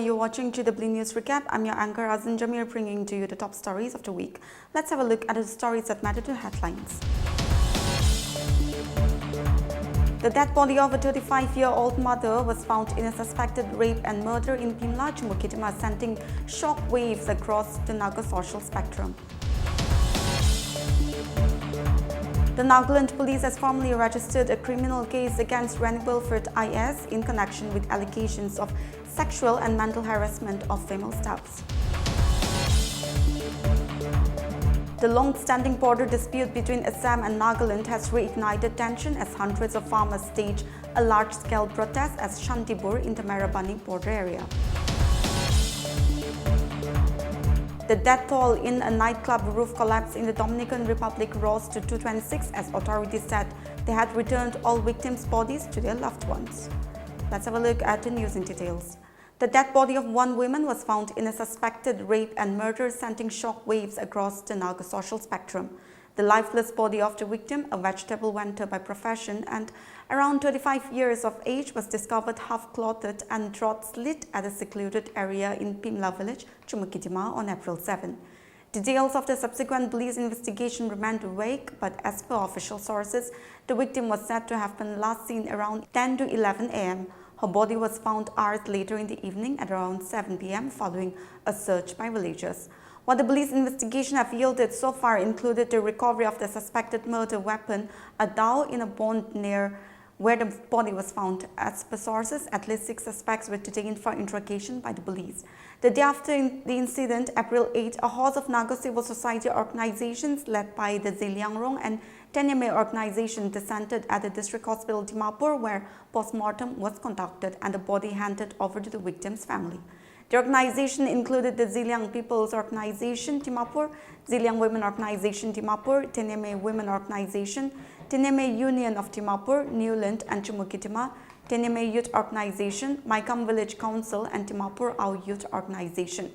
you're watching GW News Recap. I'm your anchor Azin Jamir, bringing to you the top stories of the week. Let's have a look at the stories that matter to headlines. The dead body of a 35-year-old mother was found in a suspected rape and murder in Pimla, Jammu Kashmir, sending shock waves across the Naga social spectrum. The Nagaland police has formally registered a criminal case against Rennie Wilfred IS in connection with allegations of sexual and mental harassment of female staffs. The long-standing border dispute between Assam and Nagaland has reignited tension as hundreds of farmers stage a large-scale protest at Shantipur in the Marabani border area. The death toll in a nightclub roof collapse in the Dominican Republic rose to 226 as authorities said they had returned all victims' bodies to their loved ones. Let's have a look at the news in details. The dead body of one woman was found in a suspected rape and murder, sending shock waves across the Naga social spectrum. The lifeless body of the victim, a vegetable vendor by profession and around 35 years of age, was discovered half-clothed and throat slit at a secluded area in Pimla village, Jammu Kashmir, on April 7. Details of the subsequent police investigation remained vague, but as per official sources, the victim was said to have been last seen around 10 to 11 a.m. Her body was found hours later in the evening at around 7 p.m. following a search by villagers. What the police investigation have yielded so far included the recovery of the suspected murder weapon, a dao, in a pond near where the body was found. As per sources, at least 6 suspects were detained for interrogation by the police. The day after the incident, April 8, a host of Naga civil society organizations led by the Ziliangrong and Teneme organization descended at the district hospital Dimapur, where post-mortem was conducted and the body handed over to the victim's family. The organization included the Ziliang People's Organization Dimapur, Ziliang Women Organization Dimapur, Teneme Women Organization, Teneme Union of Dimapur, Newland and Jammu Kashmir, Teneme Youth Organization, Maikam Village Council and Dimapur Our Youth Organization.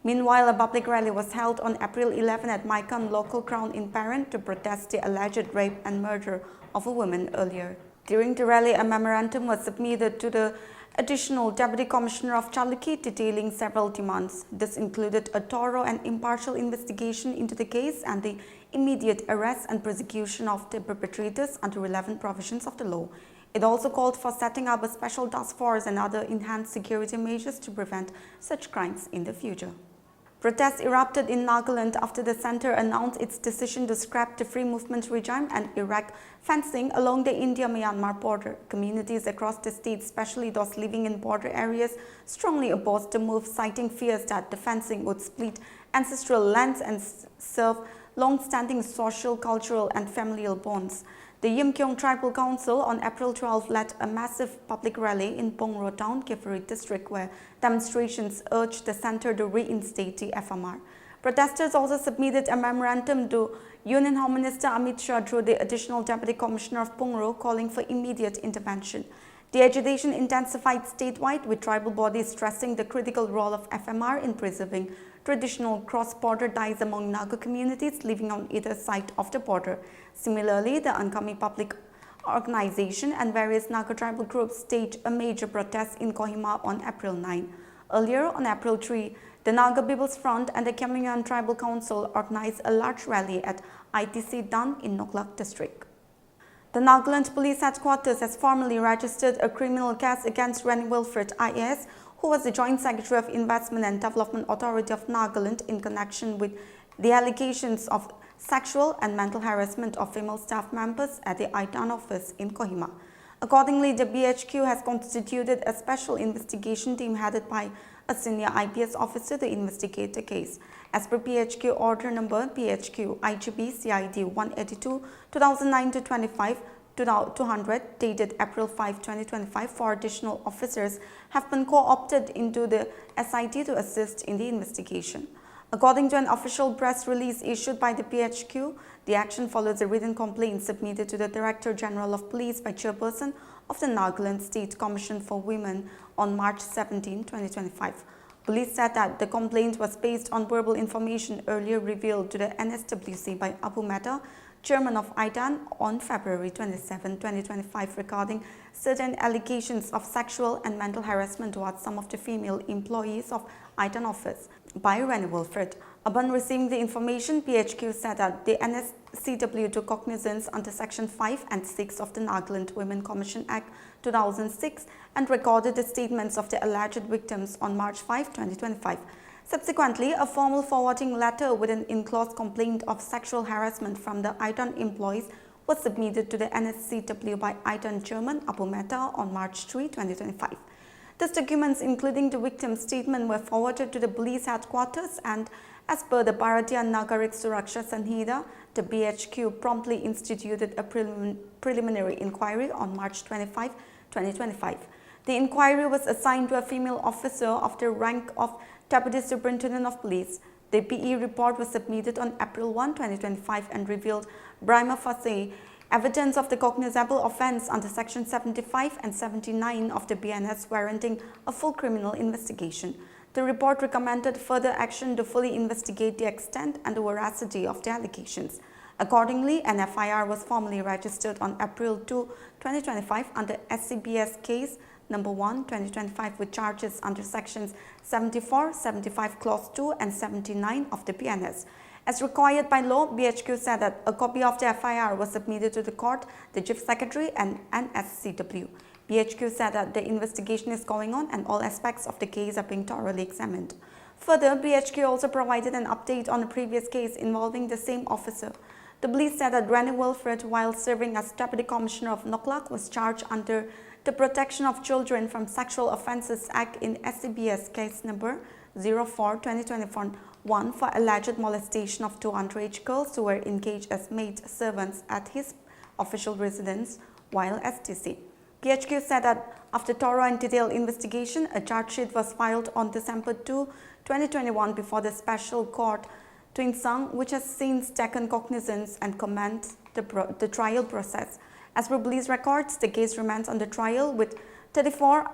Meanwhile, a public rally was held on April 11 at Maikam local ground in Parent to protest the alleged rape and murder of a woman earlier. During the rally, a memorandum was submitted to the Additional Deputy Commissioner of Chalukhi detailing several demands. This included a thorough and impartial investigation into the case and the immediate arrest and prosecution of the perpetrators under relevant provisions of the law. It also called for setting up a special task force and other enhanced security measures to prevent such crimes in the future. Protests erupted in Nagaland after the centre announced its decision to scrap the free movement regime and erect fencing along the India-Myanmar border. Communities across the state, especially those living in border areas, strongly opposed the move, citing fears that the fencing would split ancestral lands and serve long-standing social, cultural and familial bonds. The Yimkyong Tribal Council on April 12 led a massive public rally in Pongro Town, Kifuri district, where demonstrations urged the centre to reinstate the FMR. Protesters also submitted a memorandum to Union Home Minister Amit Shah through the Additional Deputy Commissioner of Pongro, calling for immediate intervention. The agitation intensified statewide, with tribal bodies stressing the critical role of FMR in preserving traditional cross-border ties among Naga communities living on either side of the border. Similarly, the Ankami Public Organization and various Naga tribal groups staged a major protest in Kohima on April 9. Earlier, on April 3, the Naga People's Front and the Kemyangan Tribal Council organized a large rally at ITC Dan in Noklak district. The Nagaland Police Headquarters has formally registered a criminal case against Rennie Wilfred IS, who was the Joint Secretary of Investment and Development Authority of Nagaland, in connection with the allegations of sexual and mental harassment of female staff members at the ITAN office in Kohima. Accordingly, the BHQ has constituted a special investigation team headed by a senior IPS officer to investigate the case. As per PHQ Order Number PHQ IGP CID 182 2009-25 200 dated April 5, 2025, 4 additional officers have been co-opted into the SIT to assist in the investigation. According to an official press release issued by the PHQ, the action follows a written complaint submitted to the Director General of Police by Chairperson of the Nagaland State Commission for Women on March 17, 2025. Police said that the complaint was based on verbal information earlier revealed to the NSWC by Abu Mehta, chairman of ITAN, on February 27, 2025 regarding certain allegations of sexual and mental harassment towards some of the female employees of ITAN office by Rani Wilfred. Upon receiving the information, PHQ said that the NSCW took cognizance under Section 5 and 6 of the Nagaland Women Commission Act 2006 and recorded the statements of the alleged victims on March 5, 2025. Subsequently, a formal forwarding letter with an enclosed complaint of sexual harassment from the ITAN employees was submitted to the NSCW by ITAN Chairman Abu Mehta on March 3, 2025. These documents, including the victim's statement, were forwarded to the police headquarters, and as per the Bharatiya Nagarik Suraksha Sanhita, the BHQ promptly instituted a preliminary inquiry on March 25, 2025. The inquiry was assigned to a female officer of the rank of Deputy Superintendent of Police. The PE report was submitted on April 1, 2025 and revealed prima facie evidence of the cognizable offence under Section 75 and 79 of the BNS, warranting a full criminal investigation. The report recommended further action to fully investigate the extent and the veracity of the allegations. Accordingly, an FIR was formally registered on April 2, 2025 under SCBS case number 1, 2025 with charges under sections 74, 75 clause 2 and 79 of the BNS. As required by law, BHQ said that a copy of the FIR was submitted to the court, the Chief Secretary and NSCW. BHQ said that the investigation is going on and all aspects of the case are being thoroughly examined. Further, BHQ also provided an update on a previous case involving the same officer. The police said that Rani Wilfred, while serving as Deputy Commissioner of Noklak, was charged under the Protection of Children from Sexual Offences Act in SCBS case number 04-2021 for alleged molestation of 2 underage girls who were engaged as maid servants at his official residence while STC. PHQ said that after thorough and detailed investigation, a charge sheet was filed on December 2, 2021 before the Special Court Tuinsang, which has since taken cognizance and commenced the trial process. As per police records, the case remains under trial with 34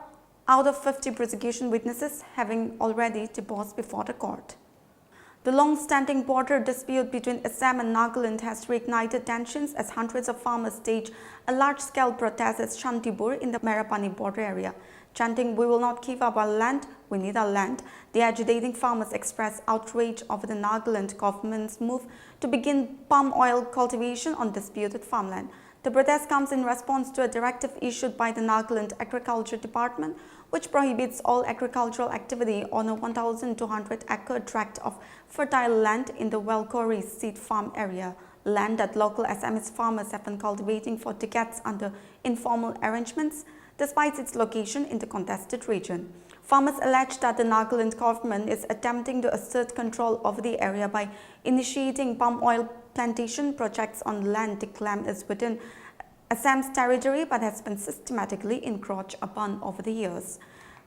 out of 50 prosecution witnesses having already deposed before the court. The long-standing border dispute between Assam and Nagaland has reignited tensions as hundreds of farmers stage a large-scale protest at Shantipur in the Merapani border area. Chanting, "We will not give up our land, we need our land," the agitating farmers expressed outrage over the Nagaland government's move to begin palm oil cultivation on disputed farmland. The protest comes in response to a directive issued by the Nagaland Agriculture Department, which prohibits all agricultural activity on a 1,200-acre tract of fertile land in the Welkori seed farm area, land that local Assamese farmers have been cultivating for decades under informal arrangements, despite its location in the contested region. Farmers allege that the Nagaland government is attempting to assert control over the area by initiating palm oil plantation projects on land they claim is within Assam's territory but has been systematically encroached upon over the years.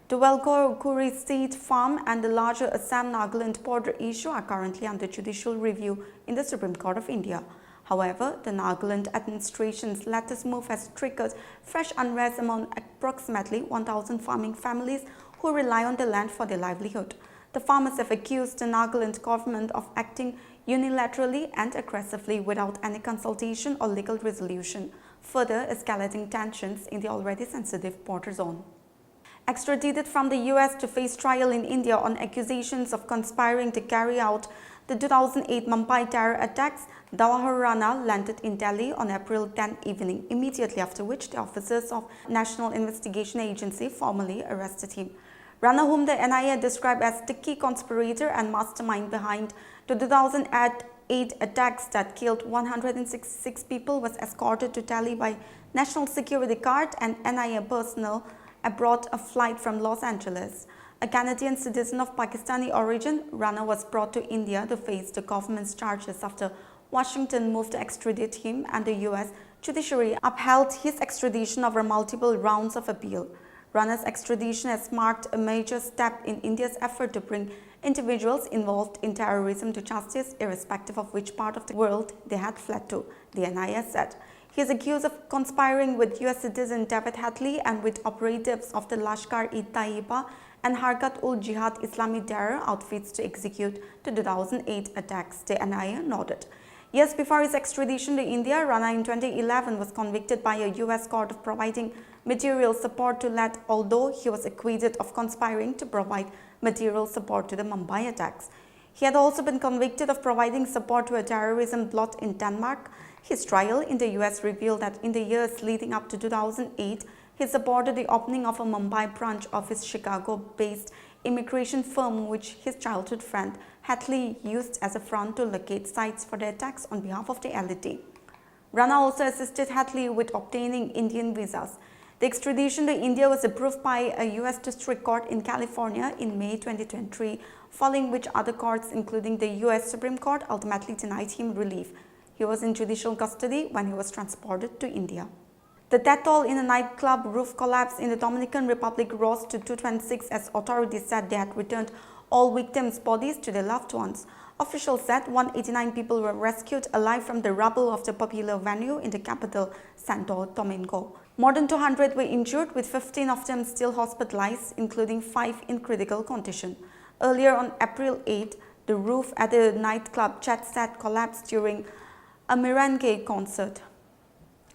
The Welkori seed farm and the larger Assam-Nagaland border issue are currently under judicial review in the Supreme Court of India. However, the Nagaland administration's latest move has triggered fresh unrest among approximately 1,000 farming families who rely on the land for their livelihood. The farmers have accused the Nagaland government of acting unilaterally and aggressively without any consultation or legal resolution, further escalating tensions in the already sensitive border zone. Extradited from the US to face trial in India on accusations of conspiring to carry out the 2008 Mumbai terror attacks, Jawahar Rana landed in Delhi on April 10 evening, immediately after which the officers of National Investigation Agency formally arrested him. Rana, whom the NIA described as the key conspirator and mastermind behind the 2008 attacks that killed 166 people, was escorted to Delhi by National Security Guard and NIA personnel aboard a flight from Los Angeles. A Canadian citizen of Pakistani origin, Rana was brought to India to face the government's charges after Washington moved to extradite him and the US judiciary upheld his extradition over multiple rounds of appeal. Rana's extradition has marked a major step in India's effort to bring individuals involved in terrorism to justice, irrespective of which part of the world they had fled to, the NIA said. He is accused of conspiring with US citizen David Hadley and with operatives of the Lashkar-e-Taiba and Harkat-ul-Jihad Islami terror outfits to execute the 2008 attacks, the NIA noted. Years before his extradition to India, Rana in 2011 was convicted by a US court of providing material support to Let, although he was acquitted of conspiring to provide material support to the Mumbai attacks. He had also been convicted of providing support to a terrorism plot in Denmark. His trial in the US revealed that in the years leading up to 2008, he supported the opening of a Mumbai branch of his Chicago-based immigration firm, which his childhood friend Hatley used as a front to locate sites for the attacks on behalf of the LTT. Rana also assisted Hatley with obtaining Indian visas. The extradition to India was approved by a US District Court in California in May 2023, following which other courts, including the US Supreme Court, ultimately denied him relief. He was in judicial custody when he was transported to India. The death toll in a nightclub roof collapse in the Dominican Republic rose to 226 as authorities said they had returned all victims' bodies to their loved ones. Officials said 189 people were rescued alive from the rubble of the popular venue in the capital, Santo Domingo. More than 200 were injured, with 15 of them still hospitalized, including 5 in critical condition. Earlier on April 8, the roof at the nightclub Jet Set collapsed during a merengue concert.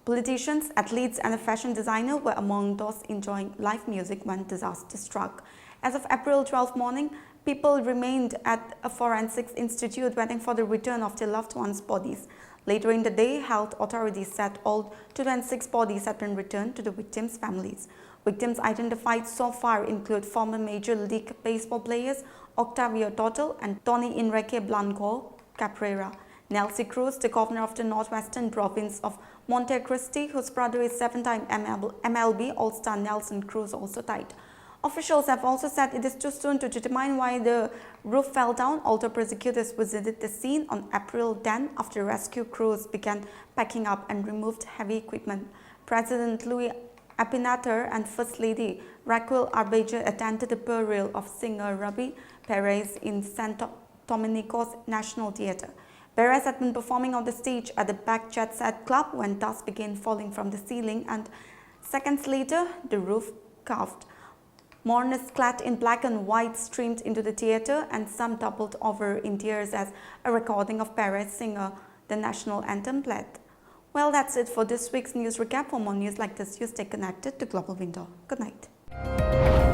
Politicians, athletes and a fashion designer were among those enjoying live music when disaster struck. As of April 12 morning, people remained at a forensics institute waiting for the return of their loved ones' bodies. Later in the day, health authorities said all 206 bodies had been returned to the victims' families. Victims identified so far include former Major League Baseball players Octavio Total and Tony Enrique Blanco Cabrera. Nelson Cruz, the governor of the northwestern province of Monte Cristi, whose brother is 7-time MLB All-Star Nelson Cruz, also died. Officials have also said it is too soon to determine why the roof fell down, although prosecutors visited the scene on April 10 after rescue crews began packing up and removed heavy equipment. President Luis Abinader and First Lady Raquel Arbeja attended the burial of singer Ruby Perez in Santo Domingo's National Theatre. Perez had been performing on the stage at the back Jet Set Club when dust began falling from the ceiling, and seconds later, the roof caved. Mourners clad in black and white streamed into the theatre, and some doubled over in tears as a recording of Perez singing the national anthem played. Well, that's it for this week's news recap. For more news like this, you stay connected to Global Window. Good night.